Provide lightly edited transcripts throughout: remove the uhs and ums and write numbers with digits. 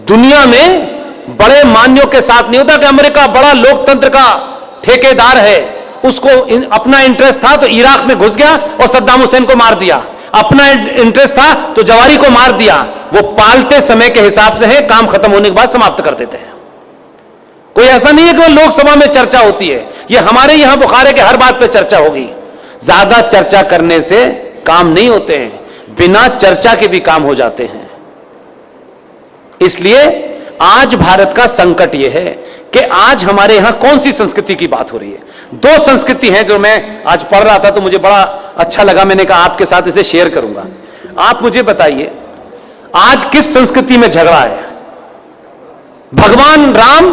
दुनिया में बड़े मान्यों के साथ नहीं होता कि अमेरिका बड़ा लोकतंत्र का ठेकेदार है, उसको अपना इंटरेस्ट था तो इराक में घुस गया और सद्दाम हुसैन को मार दिया, अपना इंटरेस्ट था तो जवारी को मार दिया। वो पालते समय के हिसाब से है, काम खत्म होने के बाद समाप्त कर देते हैं। कोई ऐसा नहीं है कि वो लोकसभा में चर्चा होती है, ये हमारे यहां बुखार है कि हर बात पे चर्चा होगी। ज्यादा चर्चा करने से काम नहीं होते हैं, बिना चर्चा के भी काम हो जाते हैं। इसलिए आज भारत का संकट यह है कि आज हमारे यहां कौन सी संस्कृति की बात हो रही है। दो संस्कृति हैं जो मैं आज पढ़ रहा था तो मुझे बड़ा अच्छा लगा, मैंने कहा आपके साथ इसे शेयर करूंगा। आप मुझे बताइए आज किस संस्कृति में झगड़ा है? भगवान राम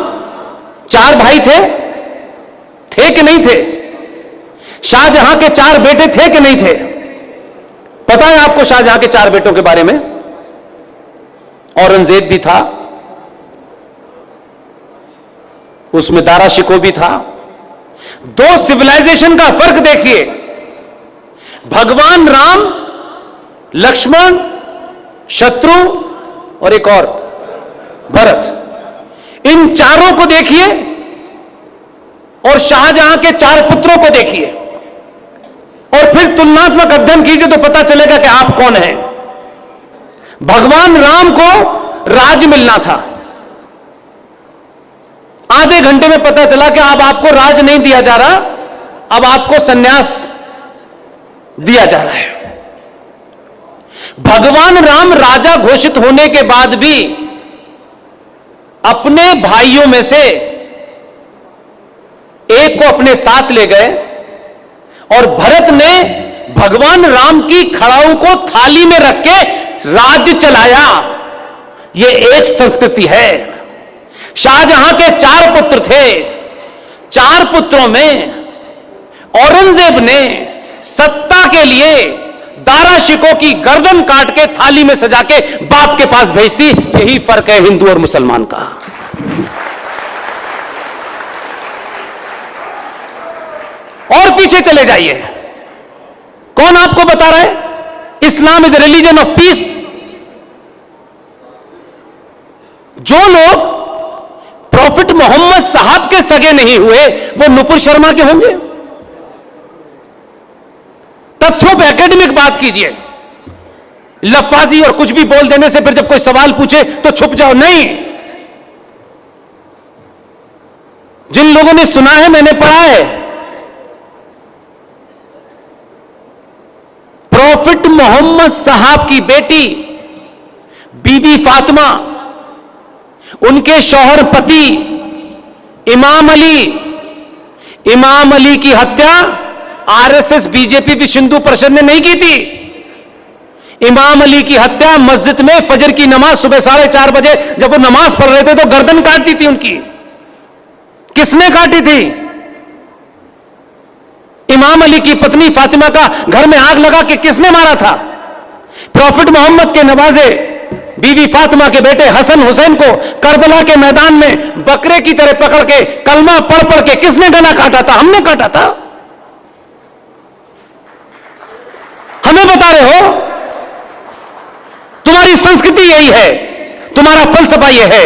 4 भाई थे कि नहीं थे? शाहजहां के 4 बेटे थे कि नहीं थे? पता है आपको शाहजहां के 4 बेटों के बारे में? औरंगजेब भी था, उसमें दारा शिकोह भी था। 2 सिविलाइजेशन का फर्क देखिए, भगवान राम, लक्ष्मण, शत्रु और एक और भरत। इन चारों को देखिए और शाहजहां के 4 पुत्रों को देखिए और फिर तुलनात्मक अध्ययन कीजिए तो पता चलेगा कि आप कौन हैं। भगवान राम को राज मिलना था, आधे घंटे में पता चला कि अब आपको राज नहीं दिया जा रहा, अब आपको सन्यास दिया जा रहा है। भगवान राम राजा घोषित होने के बाद भी अपने भाइयों में से एक को अपने साथ ले गए और भरत ने भगवान राम की खड़ाऊ को थाली में रख के राज्य चलाया। यह एक संस्कृति है। शाहजहां के 4 पुत्र थे, 4 पुत्रों में औरंगजेब ने सत्ता के लिए दारा शिकोह की गर्दन काट के थाली में सजा के बाप के पास भेजती। यही फर्क है हिंदू और मुसलमान का। और पीछे चले जाइए, कौन आपको बता रहा है Islam is a religion of peace? जो लोग प्रॉफिट मोहम्मद साहब के सगे नहीं हुए वो नुपुर शर्मा के होंगे? तथ्यों पे एकेडमिक बात कीजिए, लफाजी और कुछ भी बोल देने से फिर जब कोई सवाल पूछे तो छुप जाओ। नहीं, जिन लोगों ने सुना है, मैंने पढ़ा है, प्रॉफिट मोहम्मद साहब की बेटी बीबी फातिमा, उनके शौहर पति इमाम अली की हत्या आरएसएस बीजेपी विश्व हिंदू परिषद ने नहीं की थी। इमाम अली की हत्या मस्जिद में फजर की नमाज सुबह 4:30 बजे जब वो नमाज पढ़ रहे थे तो गर्दन काटी थी उनकी। किसने काटी थी? इमाम अली की पत्नी फातिमा का घर में आग लगा के किसने मारा था? प्रॉफिट मोहम्मद के नवाजे बीवी फातिमा के बेटे हसन हुसैन को करबला के मैदान में बकरे की तरह पकड़ के कलमा पढ़ पढ़ के किसने गला काटा था? हमने काटा था। हमें बता रहे हो? तुम्हारी संस्कृति यही है, तुम्हारा फलसफा यह है।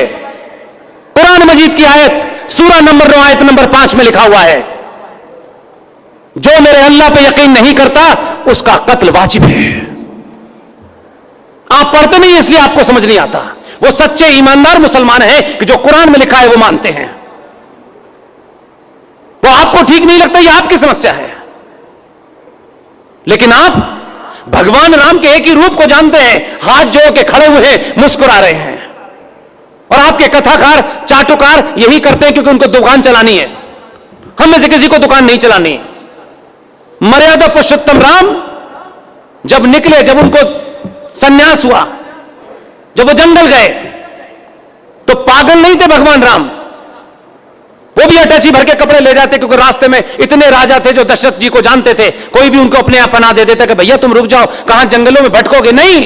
कुरान मजीद की आयत सूरा नंबर 9 आयत नंबर 5 में लिखा हुआ है, जो मेरे अल्लाह पे यकीन नहीं करता उसका कत्ल वाजिब है। आप पढ़ते नहीं इसलिए आपको समझ नहीं आता। वो सच्चे ईमानदार मुसलमान हैं कि जो कुरान में लिखा है वो मानते हैं। वो आपको ठीक नहीं लगता, ये आपकी समस्या है। लेकिन आप भगवान राम के एक ही रूप को जानते हैं, हाथ जोड़ के खड़े हुए हैं, मुस्कुरा रहे हैं। और आपके कथाकार चाटुकार यही करते हैं क्योंकि उनको दुकान चलानी है। हम में से किसी को दुकान नहीं चलानी है। मर्यादा पुरुषोत्तम राम जब निकले, जब उनको सन्यास हुआ, जब वो जंगल गए, तो पागल नहीं थे भगवान राम। वो भी अटैची भर के कपड़े ले जाते क्योंकि रास्ते में इतने राजा थे जो दशरथ जी को जानते थे। कोई भी उनको अपने यहां पनाह दे देता कि भैया तुम रुक जाओ, कहां जंगलों में भटकोगे। नहीं,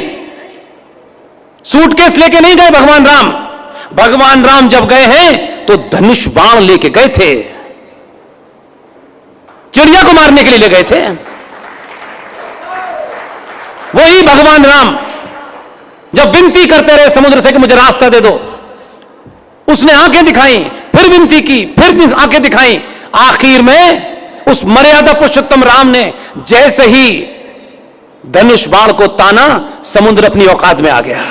सूटकेस लेके नहीं गए भगवान राम। भगवान राम जब गए हैं तो धनुष बाण लेके गए थे, चिड़िया को मारने के लिए ले गए थे। वही भगवान राम जब विनती करते रहे समुद्र से कि मुझे रास्ता दे दो, उसने आंखें दिखाई, फिर विनती की, फिर आंखें दिखाई। आखिर में उस मर्यादा पुरुषोत्तम राम ने जैसे ही धनुष बाण को ताना, समुद्र अपनी औकात में आ गया।